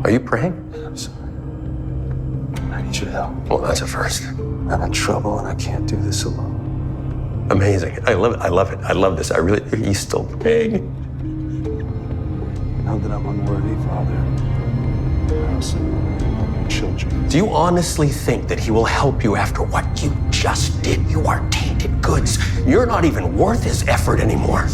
Are you praying? I'm sorry. I need your help. Well, that's a first. I'm in trouble and I can't do this alone. Amazing. I love it. I love it. I love this. He's still praying. Now that I'm unworthy, Father, I also love your children. Do you honestly think that he will help you after what you just did? You are tainted goods. You're not even worth his effort anymore.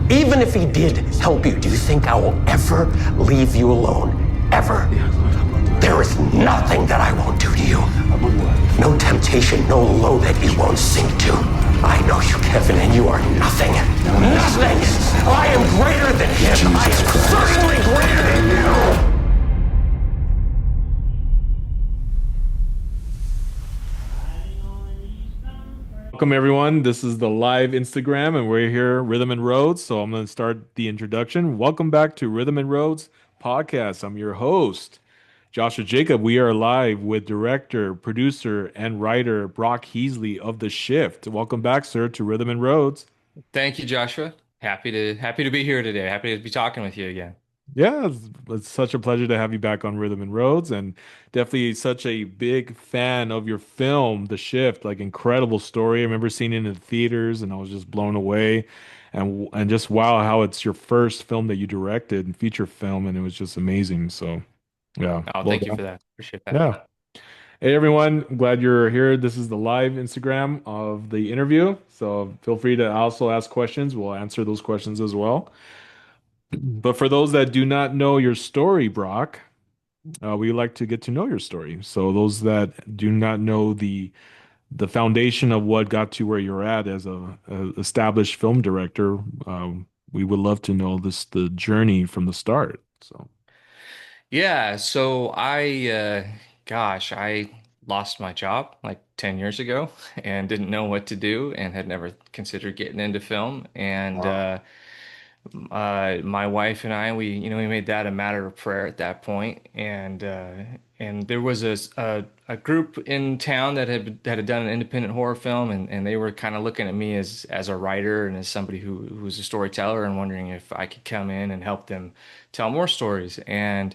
Even if he did help you, do you think I will ever leave you alone? Ever? Yeah, Lord, I'm unworthy. There is nothing that I won't do to you. I'm unworthy. No temptation, no low that you won't sink to. I know you, Kevin, and you are nothing. Nothing! I am greater than him. I am certainly greater than you! Welcome everyone. This is the live Instagram and we're here, Rhythm and Roads. So I'm going to start the introduction. Welcome back to Rhythm and Roads podcast. I'm your host, Joshua Jacob. We are live with director, producer, and writer Brock Heasley of The Shift. Welcome back, sir, to Rhythm and Roads. Thank you, Joshua. Happy to be here today. Happy to be talking with you again. Yeah, it's such a pleasure to have you back on Rhythm and Roads, and definitely such a big fan of your film, The Shift. Like incredible story. I remember seeing it in the theaters, and I was just blown away, and just wow, how it's your first film that you directed, and feature film, and it was just amazing. So, yeah, Oh, well thank you for done. that. Appreciate that. Yeah. Hey everyone, I'm glad you're here. This is the live Instagram of the interview, so feel free to also ask questions. We'll answer those questions as well. But for those that do not know your story, Brock, we like to get to know your story. So those that do not know the foundation of what got you where you're at as a established film director, we would love to know the journey from the start. So Yeah, so I lost my job like 10 years ago and didn't know what to do and had never considered getting into film. And wow. my wife and I, we made that a matter of prayer at that point. And there was a group in town that had done an independent horror film, and they were kind of looking at me as a writer and as somebody who was a storyteller and wondering if I could come in and help them tell more stories. And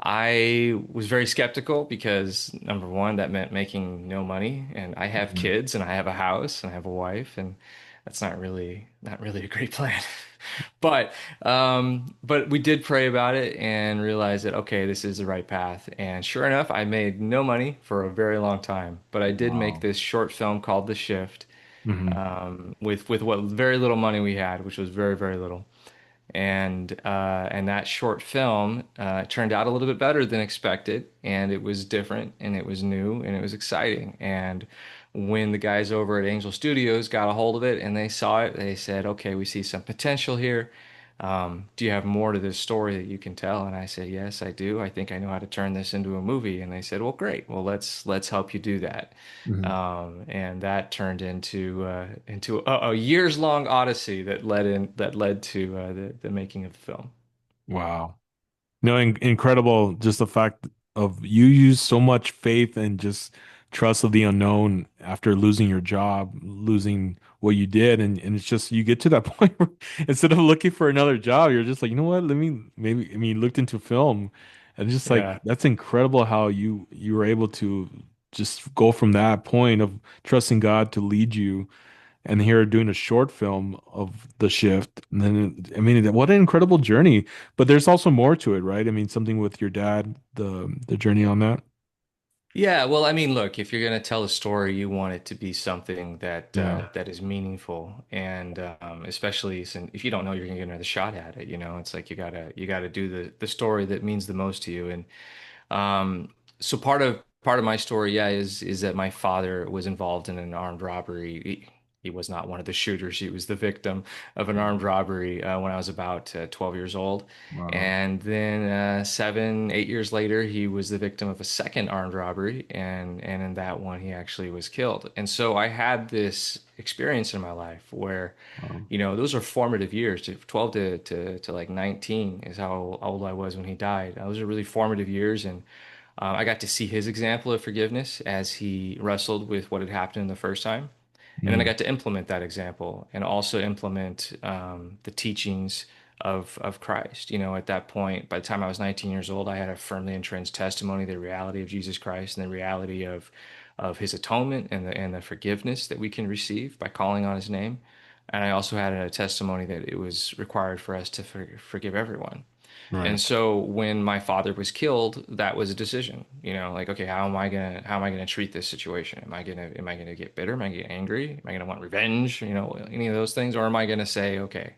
I was very skeptical because number one, that meant making no money, and I have Mhm. kids and I have a house and I have a wife, and that's not really a great plan. But we did pray about it and realized that okay, this is the right path. And sure enough, I made no money for a very long time, but I did make Wow. this short film called The Shift, Hmm. with what very little money we had, which was very, very little. And that short film turned out a little bit better than expected, and it was different, and it was new, and it was exciting. And when the guys over at Angel Studios got a hold of it and they saw it, they said, "Okay, we see some potential here. Do you have more to this story that you can tell?" And I said, "Yes, I do. I think I know how to turn this into a movie." And they said, "Well, great. Well, let's help you do that." Hmm. And that turned into a years long odyssey that led to the making of the film. Wow. No, incredible. Just the fact of you use so much faith and just trust of the unknown after losing your job, losing what you did. And it's just, you get to that point where instead of looking for another job, you're just like, you know what? Let me maybe, I mean, looked into film and just like, Yeah. that's incredible how you were able to just go from that point of trusting God to lead you and here doing a short film of the shift. And then, I mean, what an incredible journey. But there's also more to it, right? I mean, something with your dad, the journey on that. Yeah, well, I mean, look, if you're going to tell a story, you want it to be something that Yeah. that is meaningful, and especially since if you don't know you're going to get another shot at it, it's like you gotta do the story that means the most to you. And so part of my story, yeah, is that my father was involved in an armed robbery. He was not one of the shooters. He was the victim of an armed robbery when I was about 12 years old. Wow. And then 7, 8 years later, he was the victim of a second armed robbery, and in that one, he actually was killed. And so I had this experience in my life where, Wow. those are formative years. 12 to like 19 is how old I was when he died. Those are really formative years, and I got to see his example of forgiveness as he wrestled with what had happened the first time. And then I Mm. got to implement that example and also implement the teachings of Christ. You know, at that point, by the time I was 19 years old, I had a firmly entrenched testimony, the reality of Jesus Christ and the reality of his atonement and the forgiveness that we can receive by calling on his name. And I also had a testimony that it was required for us to forgive everyone. Right. And so when my father was killed, that was a decision, you know, like, okay, how am I gonna treat this situation? Am I gonna get bitter? Am I gonna get angry? Am I gonna want revenge? You know, any of those things? Or am I gonna say, okay,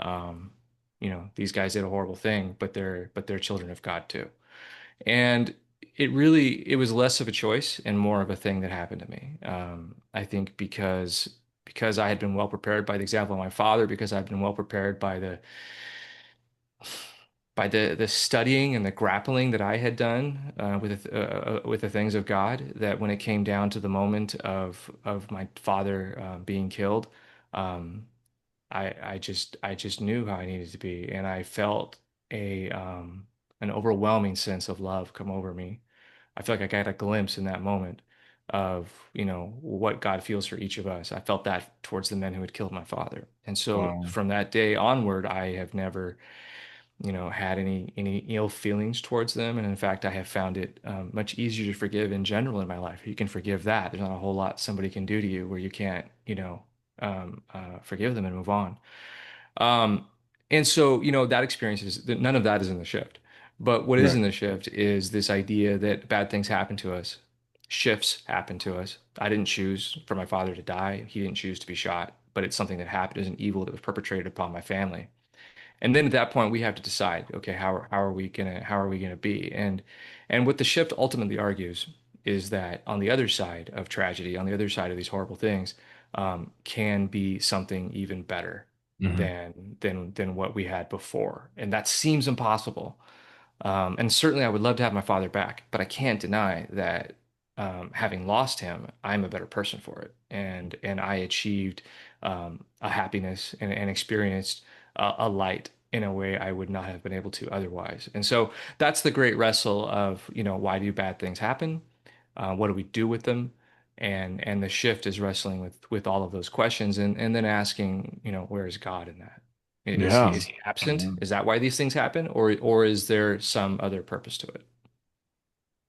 um, you know, these guys did a horrible thing, but they're children of God too. And it was less of a choice and more of a thing that happened to me. I think because I had been well prepared by the example of my father, because I've been well prepared by the studying and the grappling that I had done with the things of God, that when it came down to the moment of my father being killed, um, I just knew how I needed to be, and I felt a an overwhelming sense of love come over me. I feel like I got a glimpse in that moment of, you know, what God feels for each of us. I felt that towards the men who had killed my father. And so Wow. from that day onward, I have never, you know, had any ill feelings towards them. And in fact, I have found it much easier to forgive in general in my life. You can forgive that. There's not a whole lot somebody can do to you where you can't, you know, forgive them and move on. Um, and so, you know, that experience is none of that is in the shift. But what is Right. in the shift is this idea that bad things happen to us, shifts happen to us. I didn't choose for my father to die. He didn't choose to be shot, but it's something that happened as an evil that was perpetrated upon my family. And then at that point, we have to decide, okay, how are we gonna be? And what the shift ultimately argues is that on the other side of tragedy, on the other side of these horrible things, can be something even better Hmm. than what we had before. And that seems impossible. And certainly I would love to have my father back, but I can't deny that having lost him, I'm a better person for it. And I achieved a happiness and experienced a light in a way I would not have been able to otherwise. And so that's the great wrestle of, you know, why do bad things happen? What do we do with them? And the shift is wrestling with all of those questions and then asking, you know, where is God in that? Yeah. Is he absent? Is that why these things happen, or is there some other purpose to it?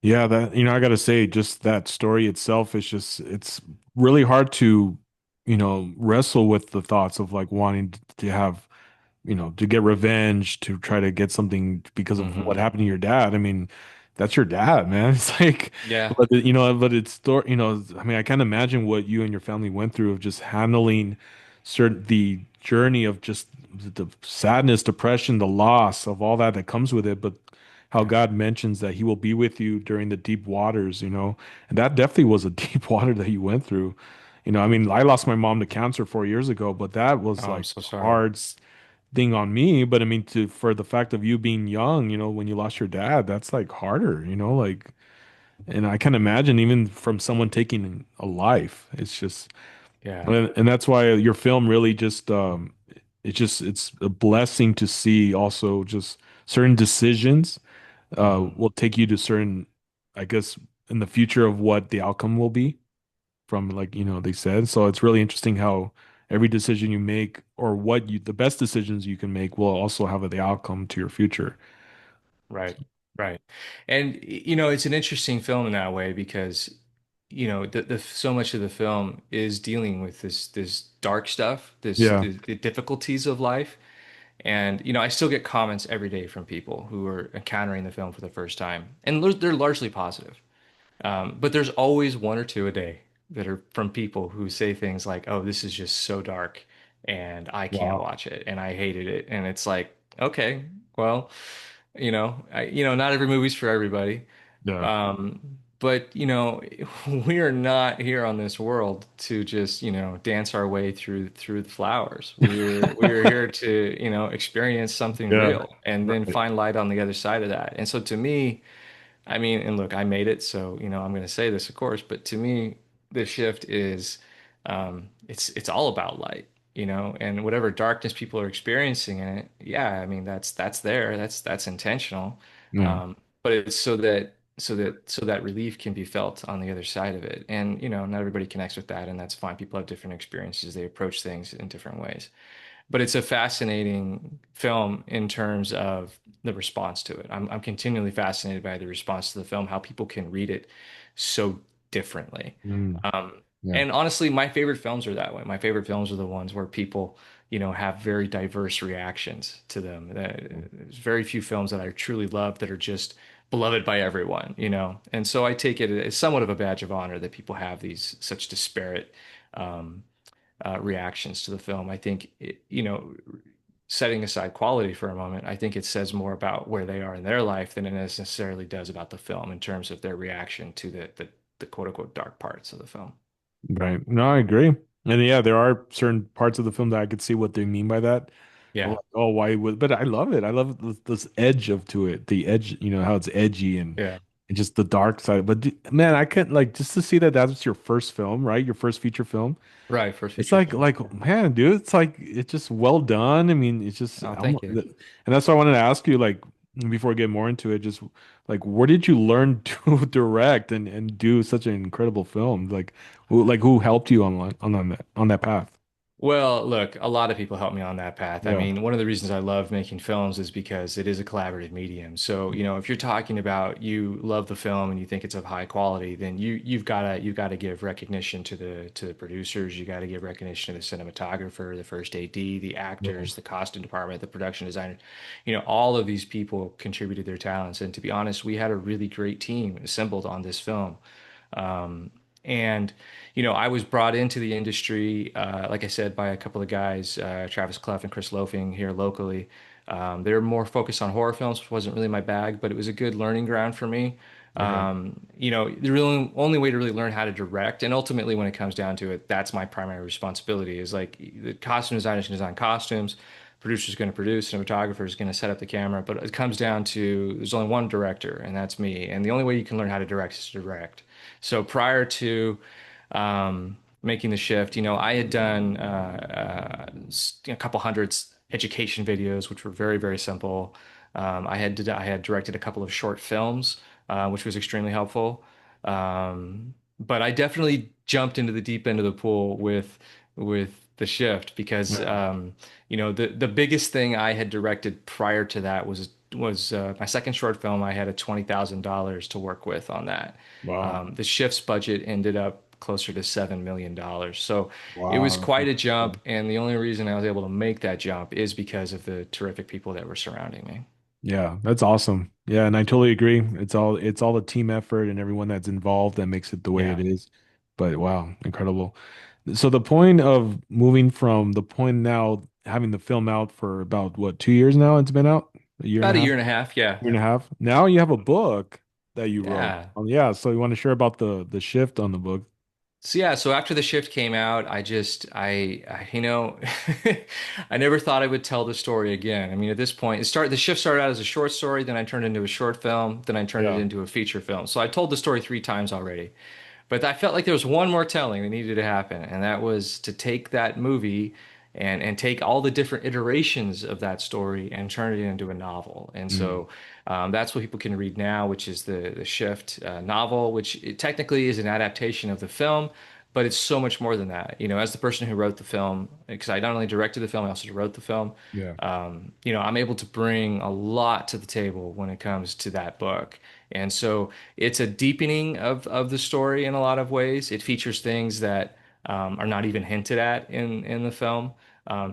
Yeah, that I gotta say, just that story itself is just it's really hard to, wrestle with the thoughts of like wanting to have, to get revenge, to try to get something because of what Hmm. happened to your dad. I mean, that's your dad, man. It's like, Yeah. but it's I mean, I can't imagine what you and your family went through of just handling the journey of just the sadness, depression, the loss of all that that comes with it. But how Yeah. God mentions that He will be with you during the deep waters, and that definitely was a deep water that you went through. I mean, I lost my mom to cancer 4 years ago, but that was Oh, I'm like so sorry. hard thing on me. But I mean, for the fact of you being young, when you lost your dad, that's like harder, like, and I can imagine even from someone taking a life, it's just, Yeah. and that's why your film really just, it's a blessing to see also just certain decisions, Hmm. will take you to certain, I guess, in the future of what the outcome will be from like they said. So it's really interesting how every decision you make or the best decisions you can make will also have the outcome to your future. Right. Right. And you know, it's an interesting film in that way because you know the so much of the film is dealing with this dark stuff, Yeah. the difficulties of life. And you know, I still get comments every day from people who are encountering the film for the first time, and they're largely positive. But there's always one or two a day that are from people who say things like, "Oh, this is just so dark, and I can't Wow. watch it, and I hated it." And it's like, okay, well, you know, not every movie's for everybody. Yeah. But you know, we are not here on this world to just, you know, dance our way through the flowers. We're here to, you know, experience something Yeah. real and then Right. find light on the other side of that. And so to me, I mean, and look, I made it, so you know, I'm going to say this, of course, but to me, the shift is, it's all about light, you know, and whatever darkness people are experiencing in it, yeah, I mean, that's there, that's intentional, Yeah. but it's so that relief can be felt on the other side of it, and you know, not everybody connects with that, and that's fine. People have different experiences; they approach things in different ways. but it's a fascinating film in terms of the response to it. I'm continually fascinated by the response to the film, how people can read it so differently. Mm, yeah. And honestly, my favorite films are that way. My favorite films are the ones where people, have very diverse reactions to them. There's very few films that I truly love that are just beloved by everyone. And so I take it as somewhat of a badge of honor that people have these such disparate um, reactions to the film. I think, setting aside quality for a moment, I think it says more about where they are in their life than it necessarily does about the film in terms of their reaction to the quote unquote dark parts of the film. Right. No, I agree. And yeah, there are certain parts of the film that I could see what they mean by that. I'm Yeah. like, oh, why would, but I love it. I love this edge of to it, the edge, how it's edgy Yeah. and just the dark side. But man, I couldn't like just to see that that's your first film, right? Your first feature film. Right. First It's feature film. like man, dude, it's just well done. I mean, it's just Oh, thank you. and that's why I wanted to ask you, like, before we get more into it, just like where did you learn to direct and do such an incredible film? Who helped you on that path? Well, look, a lot of people help me on that path. I Yeah. mean, one of the reasons I love making films is because it is a collaborative medium. So, if you're talking about you love the film and you think it's of high quality, then you've got to give recognition to the producers. You got to give recognition to the cinematographer, the first AD, the Yeah. actors, the costume department, the production designer. All of these people contributed their talents. And to be honest, we had a really great team assembled on this film. Um, and I was brought into the industry, like I said, by a couple of guys, Travis Clough and Chris Loafing here locally. They were more focused on horror films, which wasn't really my bag, but it was a good learning ground for me. Okay. The really only way to really learn how to direct, and ultimately, when it comes down to it, that's my primary responsibility. Is like the costume designers can design costumes, producer's going to produce, cinematographer is going to set up the camera, but it comes down to there's only one director, and that's me. And the only way you can learn how to direct is to direct. So prior to making the shift, I had done a couple hundred education videos, which were very, very simple. I had directed a couple of short films, which was extremely helpful. But I definitely jumped into the deep end of the pool with the shift because Yeah. the biggest thing I had directed prior to that was my second short film. I had a $20,000 to work with on that. Wow. The shift's budget ended up closer to $7 million. So it was Wow. quite a jump, and the only reason I was able to make that jump is because of the terrific people that were surrounding me. Yeah, that's awesome. Yeah, and I totally agree. It's all the team effort and everyone that's involved that makes it the way it Yeah. is. But wow, incredible. So the point of moving from the point now having the film out for about what, 2 years now it's been out? A year and About a a half? year and a half, yeah. Year and a half. Now you have a book that you wrote. Yeah. Yeah, so you want to share about the shift on the book? So yeah, so after the shift came out, I I never thought I would tell the story again. I mean, at this point, the shift started out as a short story, then I turned it into a short film, then I turned it Yeah. into a feature film. So I told the story three times already. But I felt like there was one more telling that needed to happen, and that was to take that movie and take all the different iterations of that story and turn it into a novel. And Mm. so that's what people can read now, which is the Shift novel, which it technically is an adaptation of the film, but it's so much more than that. As the person who wrote the film, because I not only directed the film, I also wrote the film. Yeah. I'm able to bring a lot to the table when it comes to that book. And so it's a deepening of the story in a lot of ways. It features things that are not even hinted at in the film,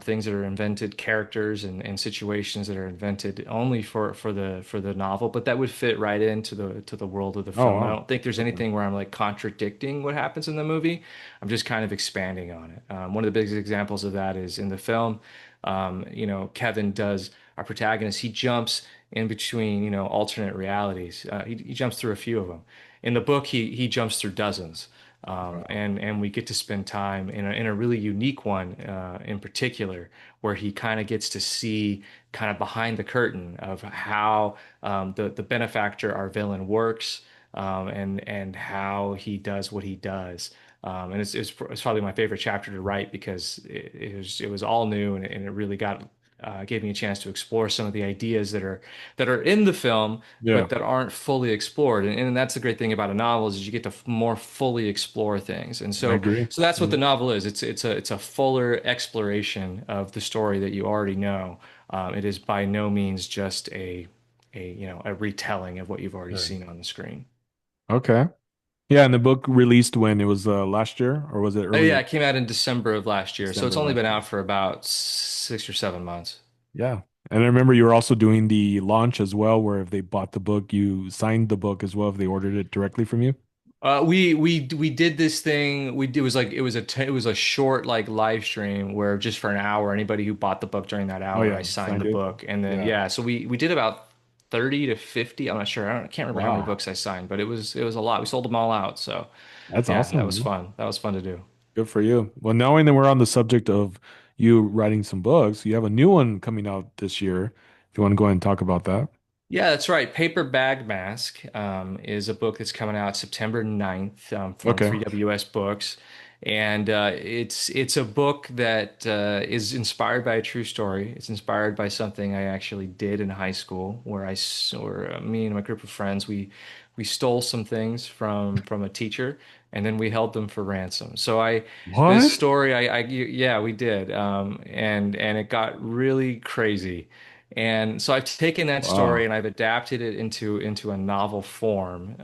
things that are invented, characters and situations that are invented only for the novel, but that would fit right into the world of the Oh, film. I wow. don't think there's Okay. anything where I'm like contradicting what happens in the movie. I'm just kind of expanding on it. One of the biggest examples of that is in the film. Kevin does our protagonist. He jumps in between, alternate realities. He jumps through a few of them. In the book, he jumps through dozens, Wow. and we get to spend time in a really unique one in particular, where he kind of gets to see kind of behind the curtain of how the benefactor, our villain, works, and how he does what he does. And it's probably my favorite chapter to write because it was all new and it really got gave me a chance to explore some of the ideas that are in the film, Yeah, but that aren't fully explored. And that's the great thing about a novel is you get to more fully explore things. And I so agree. so that's what Yeah. the novel is. It's a fuller exploration of the story that you already know. It is by no means just a retelling of what you've already Right. seen on the screen. Okay. Yeah, and the book released when it was last year, or was it Oh yeah, earlier? it came out in December of last year, so it's December only last been year. out for about 6 or 7 months. Yeah. And I remember you were also doing the launch as well, where if they bought the book, you signed the book as well if they ordered it directly from you. We did this thing. It was like it was a short like live stream where just for an hour, anybody who bought the book during that Oh hour, I yeah, signed the signed it. book, and then Yeah. yeah, so we did about 30 to 50. I'm not sure. I can't remember how many Wow. books I signed, but it was a lot. We sold them all out, so That's yeah, that awesome, was man. fun. That was fun to do. Good for you. Well, knowing that we're on the subject of you writing some books, you have a new one coming out this year. If you want to go ahead and talk about that. Yeah, that's right. Paper Bag Mask is a book that's coming out September 9th from Okay. 3WS Books. And it's a book that is inspired by a true story. It's inspired by something I actually did in high school where me and my group of friends, we stole some things from a teacher and then we held them for ransom. This What? story, yeah, we did. And it got really crazy. And so I've taken that story Wow. and I've adapted it into a novel form.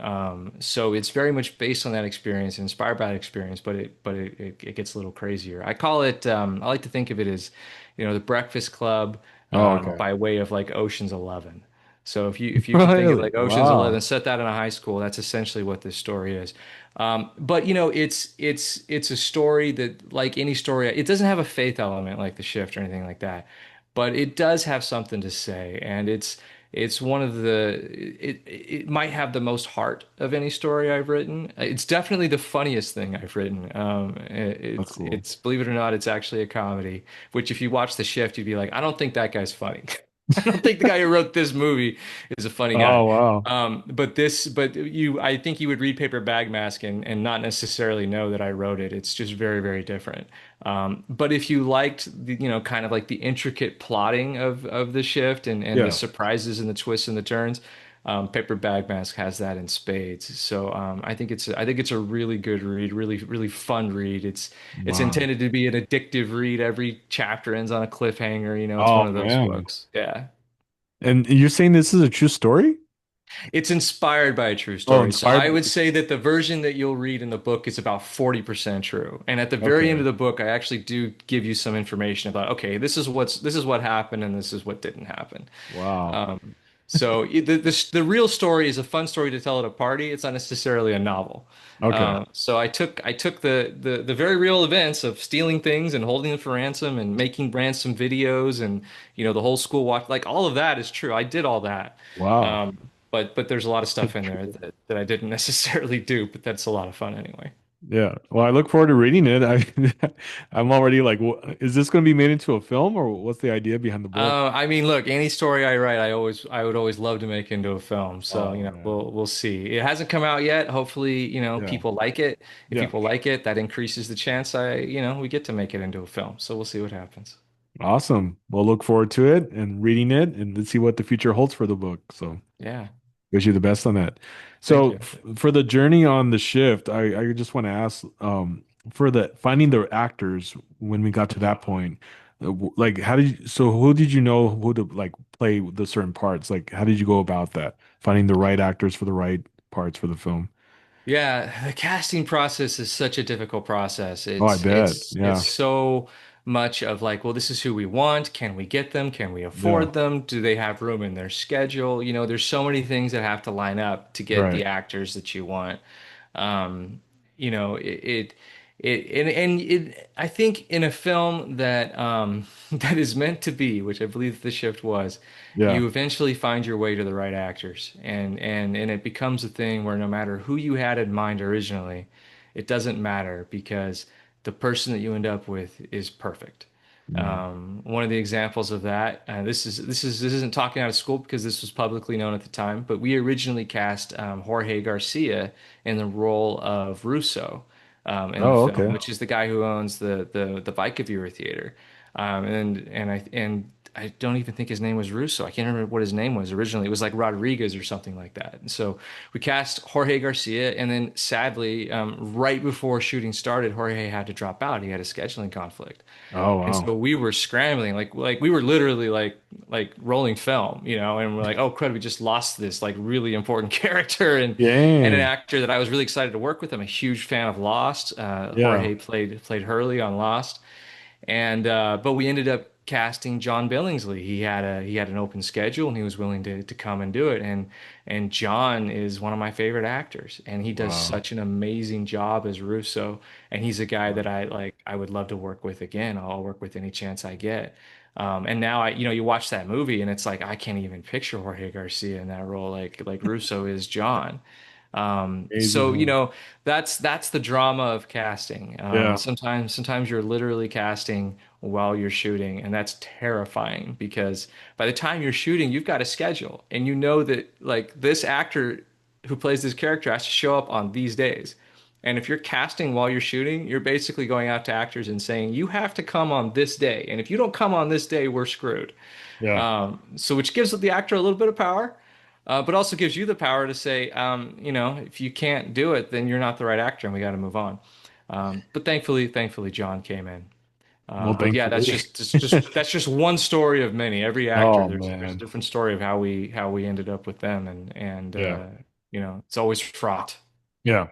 So it's very much based on that experience, inspired by that experience, but it gets a little crazier. I call it I like to think of it as, the Breakfast Club Oh, okay. by way of like Ocean's 11. So if you could think of Really? like Ocean's 11, Wow. set that in a high school, that's essentially what this story is. But it's a story that like any story, it doesn't have a faith element like The Shift or anything like that, but it does have something to say, and it's one of it might have the most heart of any story I've written. It's definitely the funniest thing I've written. That's cool. It's believe it or not, it's actually a comedy. Which if you watch The Shift, you'd be like, I don't think that guy's funny. I don't think the guy who wrote this movie is a funny guy. Oh, wow. I think you would read Paper Bag Mask and not necessarily know that I wrote it. It's just very, very different. But if you liked kind of like the intricate plotting of the shift and the Yeah. surprises and the twists and the turns, Paper Bag Mask has that in spades. So I think it's a really good read, really, really fun read. It's Wow. intended to be an addictive read. Every chapter ends on a cliffhanger. It's Oh, one of those man. books. Yeah. And you're saying this is a true story? It's inspired by a true Oh, story. So inspired I by would this. say that the version that you'll read in the book is about 40% true. And at the very end Okay. of the book, I actually do give you some information about, okay, this is what happened and this is what didn't happen. Wow. The real story is a fun story to tell at a party. It's not necessarily a novel. Okay. So I took the very real events of stealing things and holding them for ransom and making ransom videos and the whole school watch, like all of that is true. I did all that. Wow. But there's a lot of stuff in there that I didn't necessarily do, but that's a lot of fun anyway. Yeah. Well, I look forward to reading it. I'm already like, is this going to be made into a film or what's the idea behind the book? I mean, look, any story I write, I would always love to make into a film. So, Oh, man. we'll see. It hasn't come out yet. Hopefully, Yeah. people like it. If Yeah. people like it, that increases the chance we get to make it into a film. So we'll see what happens. Awesome. We'll look forward to it and reading it and let's see what the future holds for the book. So Yeah. wish you the best on that. Thank So you. for the journey on the shift, I just want to ask, for the finding the actors when we got to that point, like so who did you know who to like play the certain parts? Like how did you go about that? Finding the right actors for the right parts for the film. Yeah, the casting process is such a difficult process. Oh, I bet. It's Yeah. so much of like, well, this is who we want. Can we get them? Can we Yeah. afford them? Do they have room in their schedule? There's so many things that have to line up to get Right. the actors that you want. Um, you know, I think in a film that that is meant to be, which I believe The Shift was, Yeah. you eventually find your way to the right actors, and it becomes a thing where no matter who you had in mind originally, it doesn't matter because the person that you end up with is perfect. Mm. One of the examples of that, this isn't talking out of school because this was publicly known at the time, but we originally cast Jorge Garcia in the role of Russo in the Oh, film, okay. which is the guy who owns the Vicaviewer Theater. And I don't even think his name was Russo. I can't remember what his name was originally. It was like Rodriguez or something like that. And so we cast Jorge Garcia, and then sadly, right before shooting started, Jorge had to drop out. He had a scheduling conflict. Oh And wow. so we were scrambling, like we were literally like rolling film, and we're like, oh crud, we just lost this like really important character and an Yeah. actor that I was really excited to work with. I'm a huge fan of Lost. Yeah. Jorge played Hurley on Lost, and but we ended up casting John Billingsley. He had an open schedule and he was willing to come and do it. And John is one of my favorite actors, and he does Wow. such an amazing job as Russo. And he's a guy that I would love to work with again. I'll work with any chance I get. And now you watch that movie and it's like I can't even picture Jorge Garcia in that role like Russo is John. So Amazing. that's the drama of casting. Yeah. Sometimes you're literally casting while you're shooting, and that's terrifying because by the time you're shooting, you've got a schedule, and you know that like this actor who plays this character has to show up on these days. And if you're casting while you're shooting, you're basically going out to actors and saying, you have to come on this day. And if you don't come on this day, we're screwed. Yeah. So which gives the actor a little bit of power, but also gives you the power to say, if you can't do it, then you're not the right actor, and we got to move on. But thankfully, John came in. Well, But yeah, that's thankfully. that's just one story of many. Every actor, Oh there's a man. different story of how we ended up with them, and Yeah. it's always fraught. Yeah.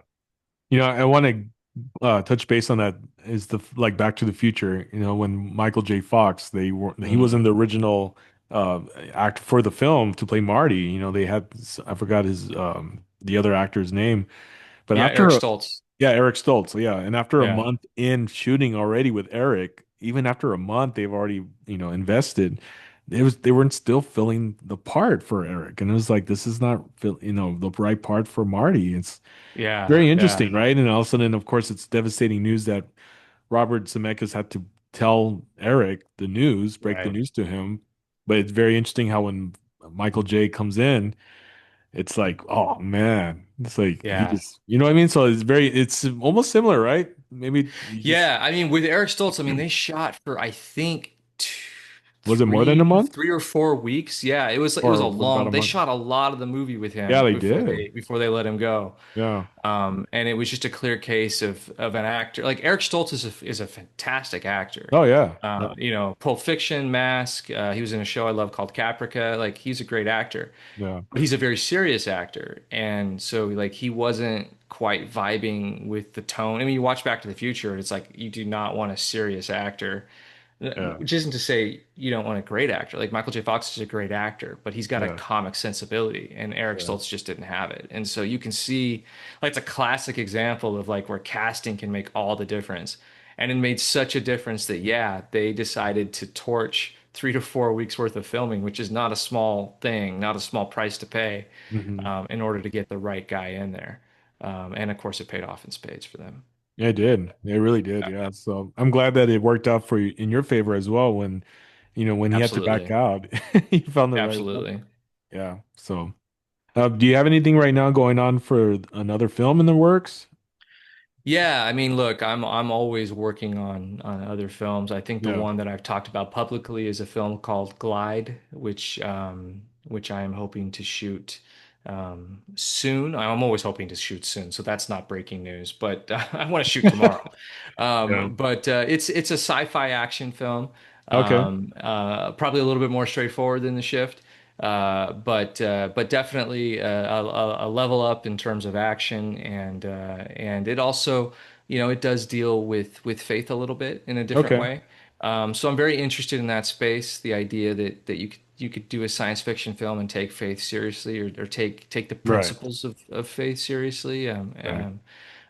I want to touch base on that is the like Back to the Future, when Michael J. Fox, he was in Mm. the original uh act for the film to play Marty. They had I forgot his the other actor's name, but Yeah, Eric Stoltz. yeah, Eric Stoltz, yeah, and after a Yeah, month in shooting already with Eric, even after a month they've already, invested. They weren't still filling the part for Eric, and it was like this is not the right part for Marty. It's yeah, very yeah, interesting, right? And all of a sudden, of course, it's devastating news that Robert Zemeckis had to tell Eric the news, break the right. news to him. But it's very interesting how when Michael J comes in, it's like, oh man, it's like he Yeah. just, you know what I mean? So it's almost similar, right? Maybe you just, Yeah, I mean, with Eric Stoltz, I mean, they shot for I think was it more than a month three or 4 weeks. Yeah, it was a or was about long. a They month? shot a lot of the movie with Yeah, him they before did. they let him go. Yeah. And it was just a clear case of an actor. Like Eric Stoltz is a fantastic actor. Oh yeah. Yeah. Pulp Fiction, Mask. He was in a show I love called Caprica. Like he's a great actor, Yeah. but he's a very serious actor, and so like he wasn't quite vibing with the tone. I mean, you watch Back to the Future, and it's like you do not want a serious actor. Yeah. Which isn't to say you don't want a great actor. Like Michael J. Fox is a great actor, but he's got a Yeah. comic sensibility, and Eric Yeah. Stoltz just didn't have it. And so you can see, like, it's a classic example of like where casting can make all the difference. And it made such a difference that yeah, they decided to torch 3 to 4 weeks worth of filming, which is not a small thing, not a small price to pay, Hmm. in order to get the right guy in there. And of course, it paid off in spades for them. Yeah, it did. It really did. Yeah. So I'm glad that it worked out for you in your favor as well when he had to back Absolutely. out, he found the right one. Absolutely. Yeah. So, do you have anything right now going on for another film in the works? Yeah, I mean, look, I'm always working on other films. I think the Yeah. one that I've talked about publicly is a film called Glide, which I am hoping to shoot soon. I'm always hoping to shoot soon, so that's not breaking news, but I want to shoot tomorrow. Yeah. But it's a sci-fi action film, Okay. probably a little bit more straightforward than The Shift. But definitely a level up in terms of action, and it also, it does deal with faith a little bit in a different Okay. way. So I'm very interested in that space, the idea that you could do a science fiction film and take faith seriously, or take the Right. principles of faith seriously. Okay.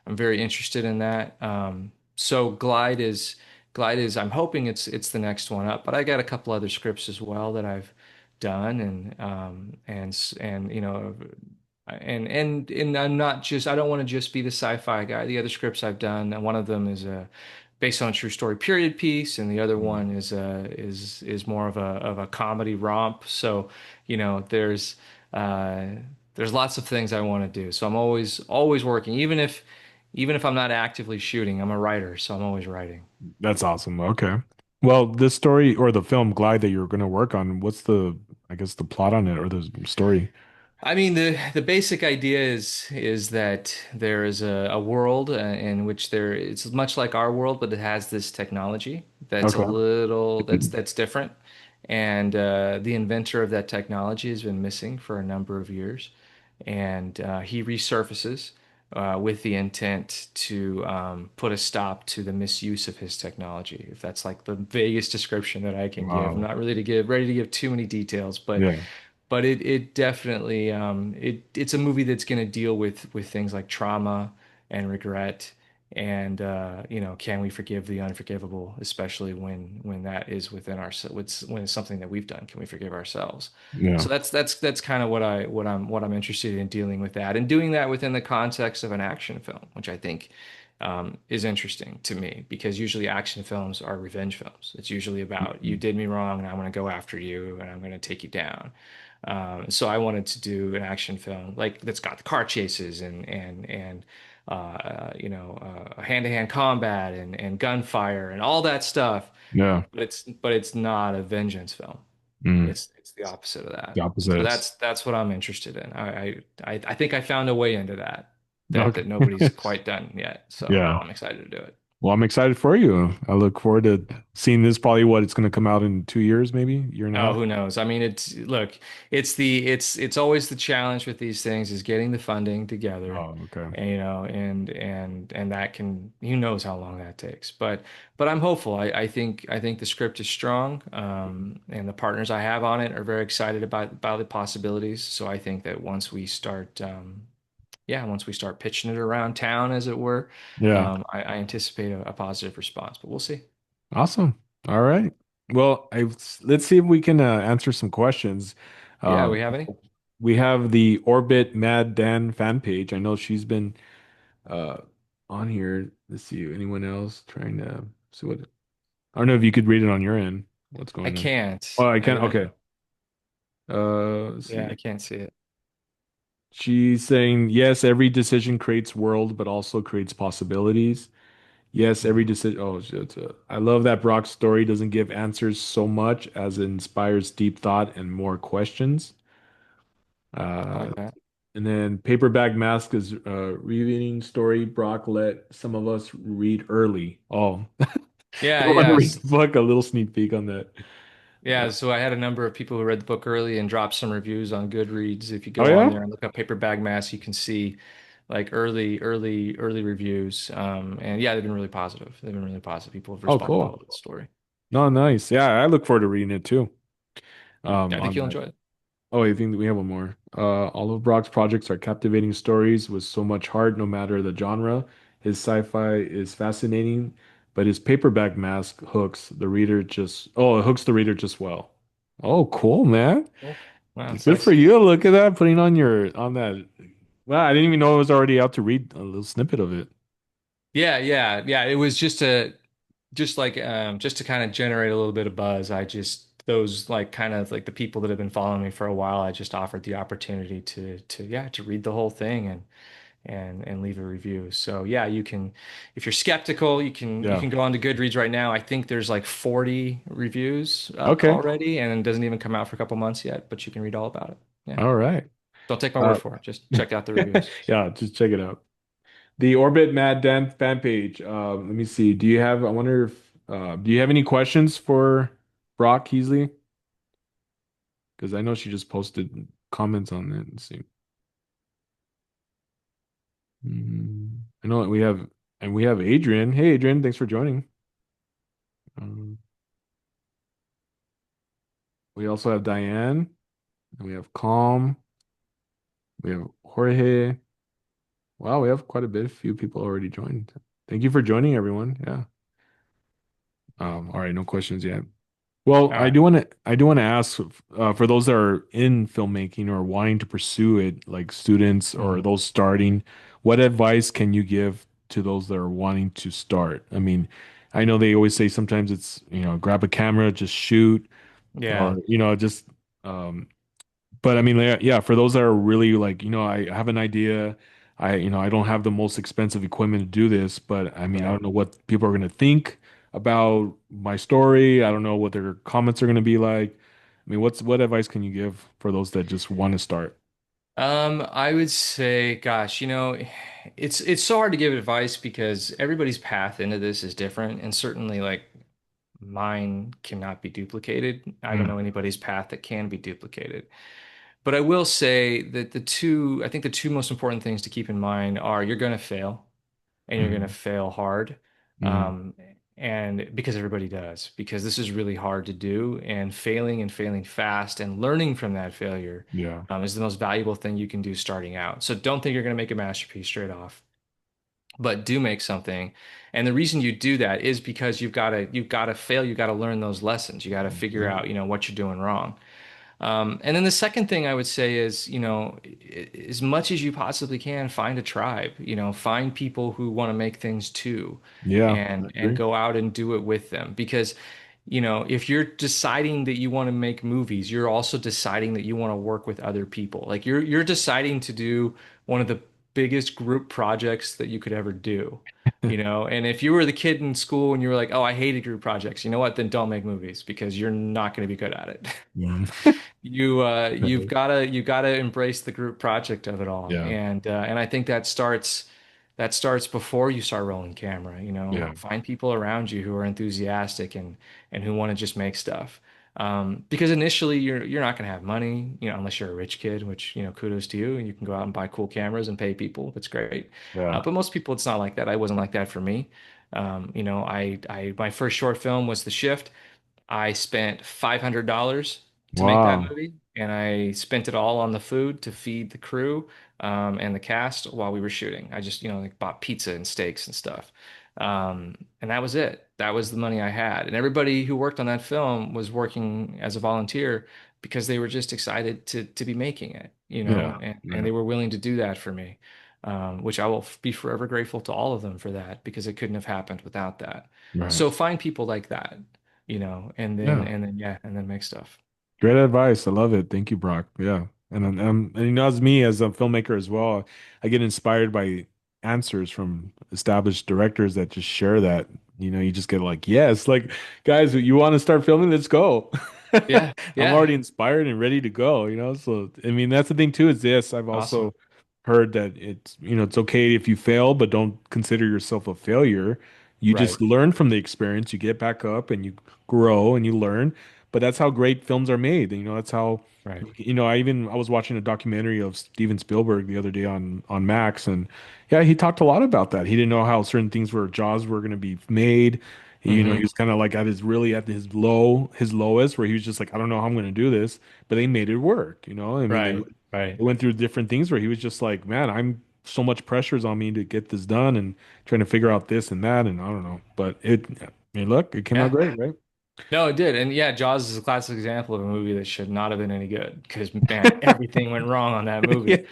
I'm very interested in that. So Glide is I'm hoping it's the next one up, but I got a couple other scripts as well that I've done, and and I don't want to just be the sci-fi guy. The other scripts I've done, and one of them is based on a true story period piece, and the other Mhm. one is more of a comedy romp. So, there's uh there's lots of things I want to do. So I'm always working, even if I'm not actively shooting. I'm a writer, so I'm always writing. That's awesome. Okay. Well, this story or the film Glide that you're going to work on, what's I guess, the plot on it or the story? I mean, the basic idea is that there is a world in which it's much like our world, but it has this technology that's a Okay. little that's different, and the inventor of that technology has been missing for a number of years, and he resurfaces with the intent to put a stop to the misuse of his technology. If that's like the vaguest description that I can give, I'm Wow. not really to give ready to give too many details, Yeah. but it definitely it's a movie that's going to deal with things like trauma and regret and can we forgive the unforgivable, especially when that is within our when it's something that we've done, can we forgive ourselves? Yeah. So that's kind of what I'm interested in, dealing with that and doing that within the context of an action film, which I think is interesting to me, because usually action films are revenge films. It's usually about, you did me wrong and I'm going to go after you and I'm going to take you down. So I wanted to do an action film like that's got the car chases and hand-to-hand combat and gunfire and all that stuff. Yeah. But it's not a vengeance film. Mm. It's the opposite of that. The So opposite. that's what I'm interested in. I think I found a way into that Okay. nobody's quite done yet. So Yeah. I'm excited to do it. Well, I'm excited for you. I look forward to seeing this. Probably what it's going to come out in 2 years, maybe year and a Oh, half. who knows? I mean, it's always the challenge with these things is getting the funding together, Oh, okay. and and that can, who knows how long that takes. But I'm hopeful. I think the script is strong, and the partners I have on it are very excited about the possibilities. So I think that once we start pitching it around town, as it were, Yeah. I anticipate a positive response. But we'll see. Awesome. All right. Well, let's see if we can answer some questions. Yeah, Uh, we have any? we have the Orbit Mad Dan fan page. I know she's been uh, on here. Let's see. Anyone else trying to see what? I don't know if you could read it on your end. What's I going on? can't. Oh, I I can. gotta. Okay. Let's Yeah, see. I can't see it. She's saying yes, every decision creates world, but also creates possibilities. Yes, every decision. Oh, shit. I love that Brock's story doesn't give answers so much as it inspires deep thought and more questions. I Uh, like that. and then Paperback Mask is reading story Brock let some of us read early. Oh, Yeah, don't want to yeah, read the book. A little sneak peek on that. yeah. So I had a number of people who read the book early and dropped some reviews on Goodreads. If you Oh go on yeah. there and look up Paper Bag Mass, you can see like early reviews. And yeah, they've been really positive. They've been really positive. People have Oh, responded well cool. to the story. No, nice. Yeah, I look forward to reading it too. Yeah, I think On you'll that. enjoy it. Oh, I think that we have one more. All of Brock's projects are captivating stories with so much heart, no matter the genre. His sci-fi is fascinating, but his paperback mask it hooks the reader just well. Oh, cool, man. Cool. Wow, that's Good for nice. you. Look at that, putting on that. Well, I didn't even know it was already out to read a little snippet of it. Yeah, yeah, yeah. It was just to kind of generate a little bit of buzz. I just those like kind of like the people that have been following me for a while, I just offered the opportunity to read the whole thing and leave a review. So yeah, you can, if you're skeptical, you Yeah. can go on to Goodreads right now. I think there's like 40 reviews up Okay. already, and it doesn't even come out for a couple months yet, but you can read all about it. Yeah. All right. Don't take my word Uh, for it. Just check out the reviews. yeah, just check it out. The Orbit Mad Dan fan page. Let me see. I wonder if, do you have any questions for Brock Heasley? Because I know she just posted comments on it. Let's see. I know we have Adrian. Hey, Adrian, thanks for joining. Um, we also have Diane, and we have Calm, we have Jorge. Wow, we have quite a bit. A few people already joined. Thank you for joining, everyone. Yeah. All right, no questions yet. Well, All right. I do want to ask for those that are in filmmaking or wanting to pursue it, like students or Mhm. those starting, what advice can you give to those that are wanting to start? I mean, I know they always say sometimes it's, grab a camera, just shoot, Yeah. or, just, um, but I mean, yeah, for those that are really like, I have an idea. I don't have the most expensive equipment to do this, but I mean, I Right. don't know what people are going to think. about my story. I don't know what their comments are going to be like. I mean, what advice can you give for those that just want to start? I would say, gosh, it's so hard to give advice because everybody's path into this is different, and certainly like mine cannot be duplicated. I don't know Mm, anybody's path that can be duplicated. But I will say that I think the two most important things to keep in mind are you're going to fail and you're going to mm, fail hard. mm, Um, and because everybody does, because this is really hard to do, and failing fast and learning from that failure, yeah. is the most valuable thing you can do starting out. So don't think you're going to make a masterpiece straight off, but do make something. And the reason you do that is because you've got to fail. You've got to learn those lessons. You got to figure Yeah. out, what you're doing wrong. And then the second thing I would say is, as much as you possibly can, find a tribe, find people who want to make things too, Yeah, I and agree. go out and do it with them. Because, if you're deciding that you want to make movies, you're also deciding that you want to work with other people. Like you're deciding to do one of the biggest group projects that you could ever do. And if you were the kid in school and you were like, "Oh, I hated group projects," you know what? Then don't make movies because you're not going to be good at it. Mm. You've gotta embrace the group project of it all, Yeah, and I think that starts before you start rolling camera. yeah, Find people around you who are enthusiastic and who want to just make stuff. Because initially you're not gonna have money, unless you're a rich kid, which kudos to you, and you can go out and buy cool cameras and pay people. That's great. yeah. But most people, it's not like that. I wasn't like that for me. I my first short film was The Shift. I spent $500 to make that Wow. movie, and I spent it all on the food to feed the crew, and the cast while we were shooting. I just, like bought pizza and steaks and stuff. And that was it. That was the money I had. And everybody who worked on that film was working as a volunteer because they were just excited to be making it, Yeah, and yeah, they were willing to do that for me, which I will be forever grateful to all of them for that because it couldn't have happened without that. right. So find people like that, and then Yeah. and then yeah, and then make stuff. Great advice. I love it. Thank you, Brock. Yeah. And as me as a filmmaker as well, I get inspired by answers from established directors that just share that. You just get like, yes, like guys, you want to start filming? Let's go. Yeah, I'm yeah, already inspired and ready to go. So I mean, that's the thing too, is this. I've awesome. also heard that it's okay if you fail, but don't consider yourself a failure. You Right, just learn from the experience, you get back up and you grow and you learn. But that's how great films are made. That's how, right. I was watching a documentary of Steven Spielberg the other day on Max, and yeah, he talked a lot about that. He didn't know how certain things were Jaws were going to be made. He Mm-hmm. was kind of like at his lowest, where he was just like, I don't know how I'm going to do this, but they made it work. I mean, Right, right. they went through different things where he was just like, man, I'm so much pressure's on me to get this done and trying to figure out this and that, and I don't know, but I mean, look, it came out Yeah. great, right? No, it did. And yeah, Jaws is a classic example of a movie that should not have been any good because man, everything went wrong on that movie.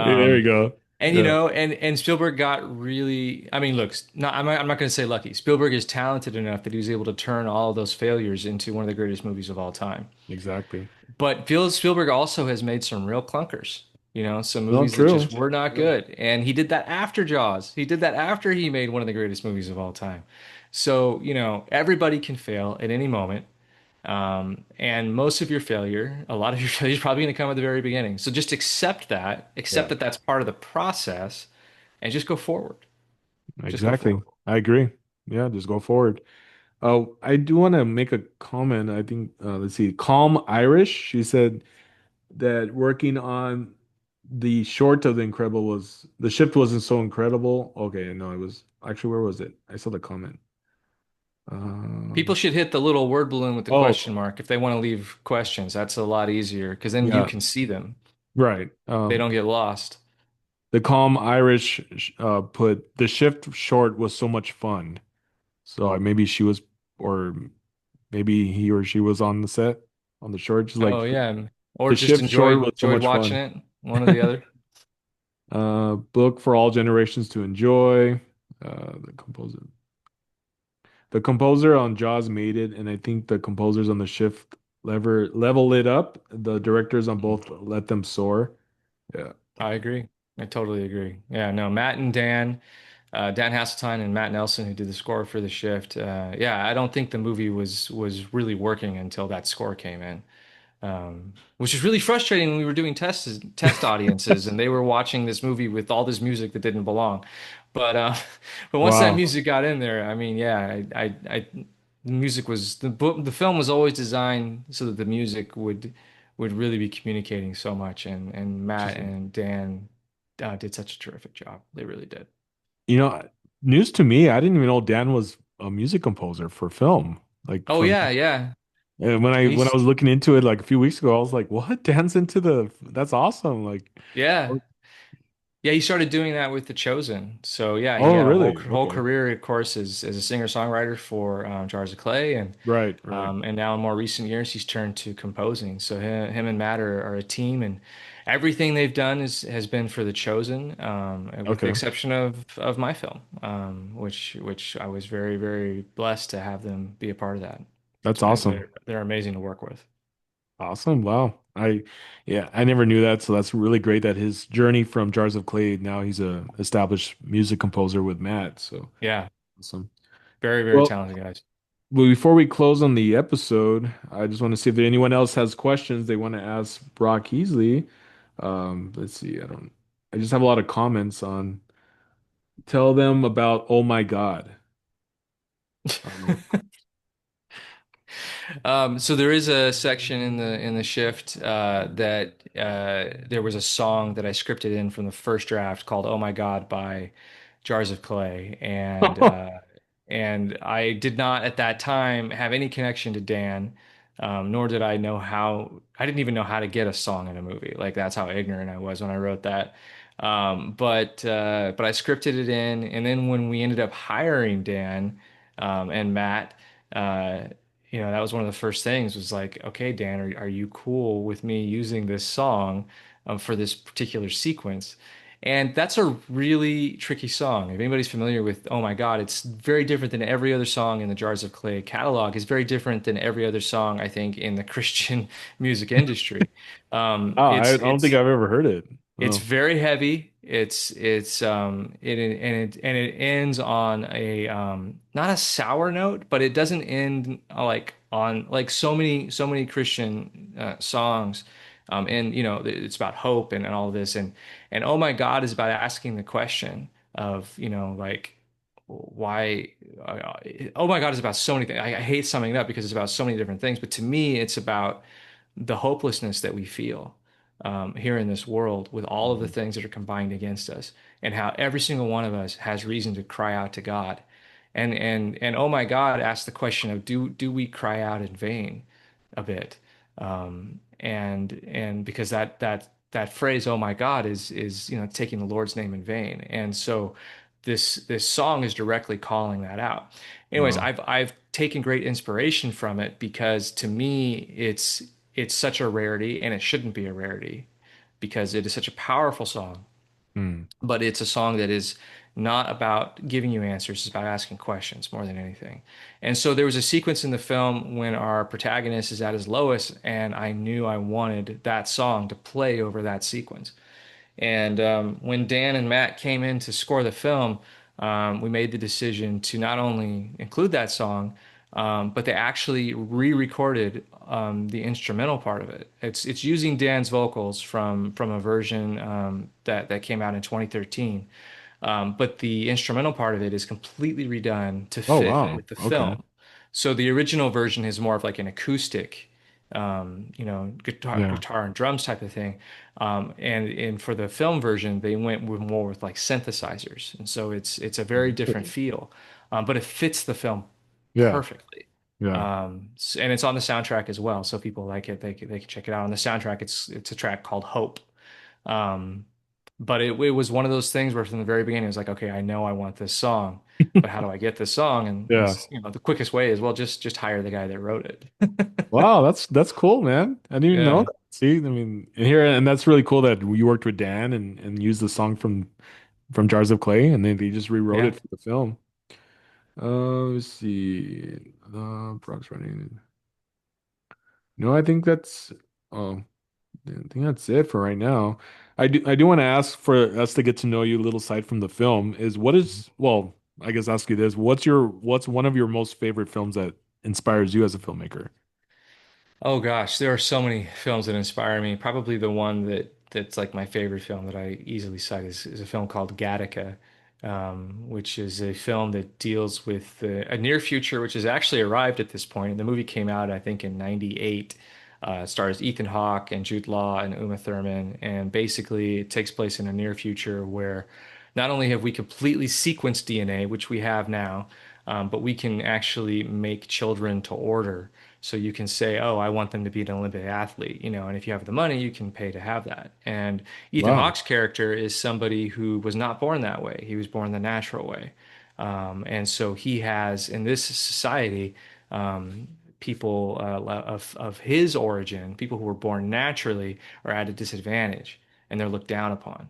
Yeah. There you Um, go. and Yeah, and Spielberg got really, I mean, look, I'm not going to say lucky. Spielberg is talented enough that he was able to turn all of those failures into one of the greatest movies of all time. exactly. But Spielberg also has made some real clunkers, some No, movies that true. just were not good. And he did that after Jaws. He did that after he made one of the greatest movies of all time. So, everybody can fail at any moment. And most of your failure, a lot of your failure is probably going to come at the very beginning. So just accept Yeah, that that's part of the process, and just go forward. Just go exactly. forward. I agree. Yeah, just go forward. I do want to make a comment. I think, let's see, Calm Irish. She said that working on the short of The Incredible was the shift wasn't so incredible. Okay, no, it was actually, where was it? I saw the comment. People Um, should hit the little word balloon with the question oh, mark if they want to leave questions. That's a lot easier because then you yeah, can see them. right. They don't get lost. The Calm Irish put the shift short was so much fun. So maybe she was, or maybe he or she was on the set on the short. Just Oh like yeah, or the just shift short was so enjoyed much watching fun. it. One or the other. Book for all generations to enjoy. The composer on Jaws made it, and I think the composers on the shift level it up. The directors on both let them soar. Yeah. I agree. I totally agree. Yeah, no, Matt and Dan. Dan Hasseltine and Matt Nelson, who did the score for The Shift. Yeah, I don't think the movie was really working until that score came in, which is really frustrating when we were doing test audiences and they were watching this movie with all this music that didn't belong. But but once that Wow. music got in there, I mean, yeah, the music was the film was always designed so that the music would really be communicating so much, and Matt Interesting. and Dan did such a terrific job. They really did. You know, news to me, I didn't even know Dan was a music composer for film. Like Oh from yeah, yeah. when I He's was looking into it like a few weeks ago, I was like, "What? Dan's into the that's awesome." Like, yeah. Yeah, he started doing that with The Chosen. So yeah, he oh, had a really? whole Okay. career, of course, as a singer-songwriter for Jars of Clay, Right, right. and now in more recent years he's turned to composing. So him and Matt are a team, and everything they've done has been for The Chosen, with the Okay. exception of my film, which I was very blessed to have them be a part of that. That's awesome. They're amazing to work with. Awesome. Wow. Yeah, I never knew that. So that's really great that his journey from Jars of Clay, now he's a established music composer with Matt. So Yeah, awesome. very Well, talented guys. well, before we close on the episode, I just want to see if anyone else has questions they want to ask Brock Heasley. Let's see. I just have a lot of comments on tell them about Oh My God. I don't know. So there is a section in the shift that there was a song that I scripted in from the first draft called "Oh My God" by Jars of Clay, and I did not at that time have any connection to Dan, nor did I know how. I didn't even know how to get a song in a movie. Like that's how ignorant I was when I wrote that. But I scripted it in, and then when we ended up hiring Dan and Matt. Uh, that was one of the first things was like, okay, Dan, are you cool with me using this song for this particular sequence? And that's a really tricky song. If anybody's familiar with Oh My God, it's very different than every other song in the Jars of Clay catalog. It's very different than every other song, I think, in the Christian music industry. Oh, I don't think I've ever heard it. It's Oh, very heavy. It ends on a not a sour note, but it doesn't end like on like so many Christian songs. And it's about hope and all of this, and Oh My God is about asking the question of like why Oh My God is about so many things. I hate summing it up because it's about so many different things, but to me it's about the hopelessness that we feel here in this world with all of the mhm. things that are combined against us, and how every single one of us has reason to cry out to God. And oh my God, ask the question of do we cry out in vain a bit? And because that phrase, oh my God, is taking the Lord's name in vain. And so this song is directly calling that out. Anyways, Wow. I've taken great inspiration from it because to me it's such a rarity, and it shouldn't be a rarity because it is such a powerful song. Hmm. But it's a song that is not about giving you answers, it's about asking questions more than anything. And so there was a sequence in the film when our protagonist is at his lowest, and I knew I wanted that song to play over that sequence. And when Dan and Matt came in to score the film, we made the decision to not only include that song, but they actually re-recorded the instrumental part of it. It's using Dan's vocals from a version that came out in 2013, but the instrumental part of it is completely redone to Oh, fit wow. with the Okay. film. So the original version is more of like an acoustic, Yeah. guitar and drums type of thing. And for the film version, they went with more with like synthesizers, and so it's a very different feel, but it fits the film Yeah. perfectly. Yeah. And it's on the soundtrack as well, so if people like it, they can check it out. On the soundtrack, it's a track called Hope. Um, but it was one of those things where from the very beginning, it was like, okay, I know I want this song, but how do I get this song? And Yeah. the quickest way is, well, just hire the guy that wrote it. Wow, that's cool, man. I didn't even know Yeah, that. See, I mean, and that's really cool that you worked with Dan and used the song from Jars of Clay, and then they just rewrote yeah. it for the film. Let's see. Brock's running. No, I think that's. Oh, I think that's it for right now. I do want to ask for us to get to know you a little side from the film is what is well, I guess ask you this. What's one of your most favorite films that inspires you as a filmmaker? Oh gosh, there are so many films that inspire me. Probably the one that's like my favorite film that I easily cite is a film called Gattaca, which is a film that deals with a near future, which has actually arrived at this point. And the movie came out, I think, in '98. Stars Ethan Hawke and Jude Law and Uma Thurman, and basically it takes place in a near future where not only have we completely sequenced DNA, which we have now, but we can actually make children to order. So you can say, "Oh, I want them to be an Olympic athlete," and if you have the money, you can pay to have that. And Ethan Wow. Hawke's character is somebody who was not born that way. He was born the natural way. And so he has, in this society, people of his origin, people who were born naturally, are at a disadvantage and they're looked down upon.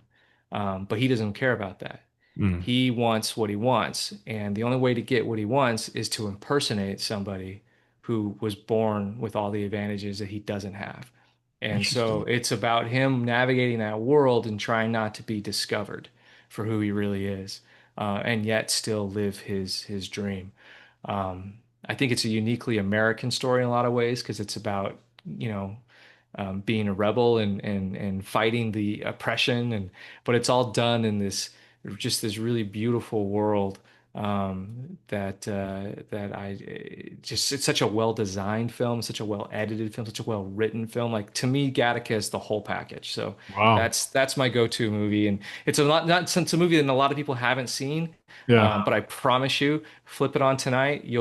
But he doesn't care about that. Mm, He wants what he wants, and the only way to get what he wants is to impersonate somebody who was born with all the advantages that he doesn't have. And so interesting. it's about him navigating that world and trying not to be discovered for who he really is, and yet still live his dream. I think it's a uniquely American story in a lot of ways because it's about, you know, being a rebel and fighting the oppression, but it's all done in this really beautiful world, that I just it's such a well designed film, such a well edited film, such a well written film. Like to me, Gattaca is the whole package. So Wow. that's my go to movie, and it's a lot not since a movie that a lot of people haven't seen. Yeah. But I promise you, flip it on tonight, you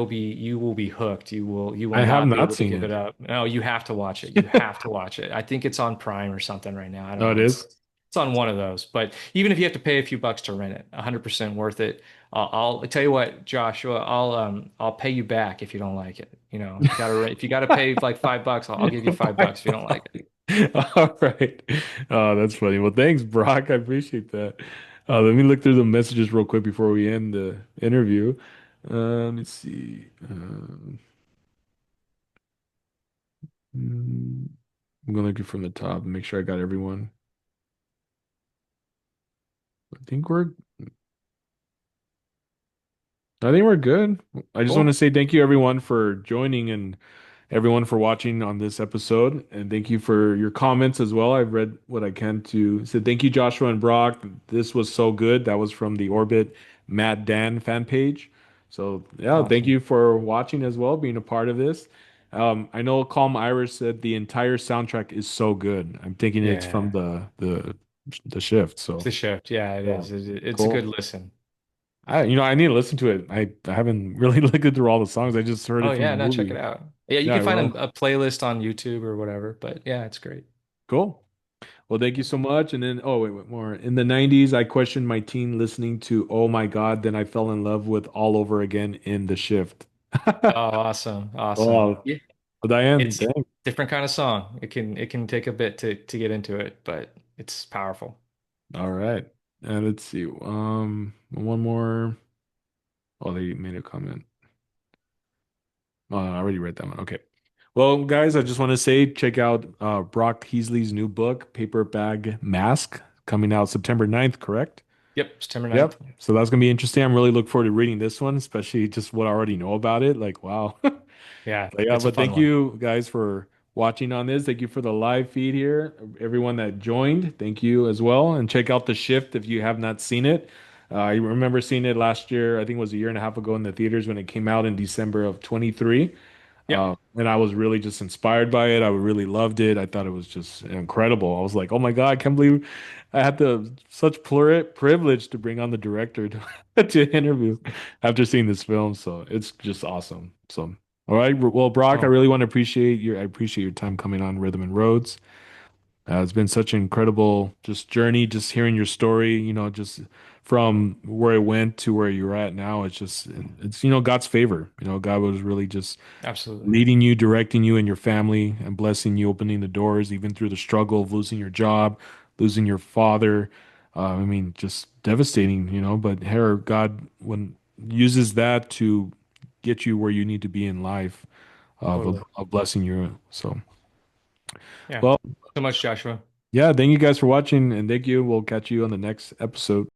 will be hooked. You will I have not be not able to seen give it it. up. No, you have to watch it. You have to watch it. I think it's on Prime or something right now. I don't Oh, it know. is? It's on one of those. But even if you have to pay a few bucks to rent it, 100% worth it. I'll tell you what, Joshua, I'll pay you back if you don't like it. If you gotta pay like $5, I'll give you $5 if you don't like it. All right. Oh, that's funny. Well, thanks, Brock. I appreciate that. Let me look through the messages real quick before we end the interview. Let me see. Mm, I'm gonna look it from the top and make sure I got everyone. I think we're I think we're good. I just want to Cool. say thank you everyone for joining and everyone for watching on this episode. And thank you for your comments as well. I've read what I can to say thank you, Joshua and Brock. This was so good. That was from the Orbit Matt Dan fan page. So yeah, thank Awesome. you for watching as well, being a part of this. I know Calm Irish said the entire soundtrack is so good. I'm thinking it's from Yeah. the shift. It's So the shift. Yeah, it yeah, is. It's a good cool. listen. I need to listen to it. I haven't really looked through all the songs. I just heard Oh it from yeah, the no, check it movie. out. Yeah, you Yeah, can I find will. a playlist on YouTube or whatever, but yeah, it's great. Cool. Well, thank you so much. And then, oh, wait, more. In the 90s, I questioned my teen listening to Oh My God. Then I fell in love with All Over Again in the Shift. Oh, awesome. Awesome. Oh, Yeah. well, Diane, It's thanks. different kind of song. It can take a bit to get into it, but it's powerful. All right. And let's see. One more. Oh, they made a comment. Oh, I already read that one. Okay. Well, guys, I just want to say check out Brock Heasley's new book, Paper Bag Mask, coming out September 9th, correct? Yep, September Yep. 9th. So that's gonna be interesting. I'm really looking forward to reading this one, especially just what I already know about it. Like, wow. Yeah, But yeah, it's a but fun thank one. you guys for watching on this. Thank you for the live feed here. Everyone that joined, thank you as well. And check out The Shift if you have not seen it. I remember seeing it last year. I think it was a year and a half ago in the theaters when it came out in December of 23. Yep, And I was really just inspired by it. I really loved it. I thought it was just incredible. I was like, oh my God, I can't believe I had the such privilege to bring on the director to interview after seeing this film. So it's just awesome. So, all right. Well, Brock, I cool. really want to I appreciate your time coming on Rhythm and Roads. It's been such an incredible just journey, just hearing your story, just from where it went to where you're at now. It's God's favor. God was really just Absolutely. leading you, directing you and your family, and blessing you, opening the doors, even through the struggle of losing your job, losing your father. I mean, just devastating, but here, God when uses that to get you where you need to be in life, Totally. of blessing you. So, Yeah. Well, So much, Joshua. yeah, thank you guys for watching, and thank you. We'll catch you on the next episode.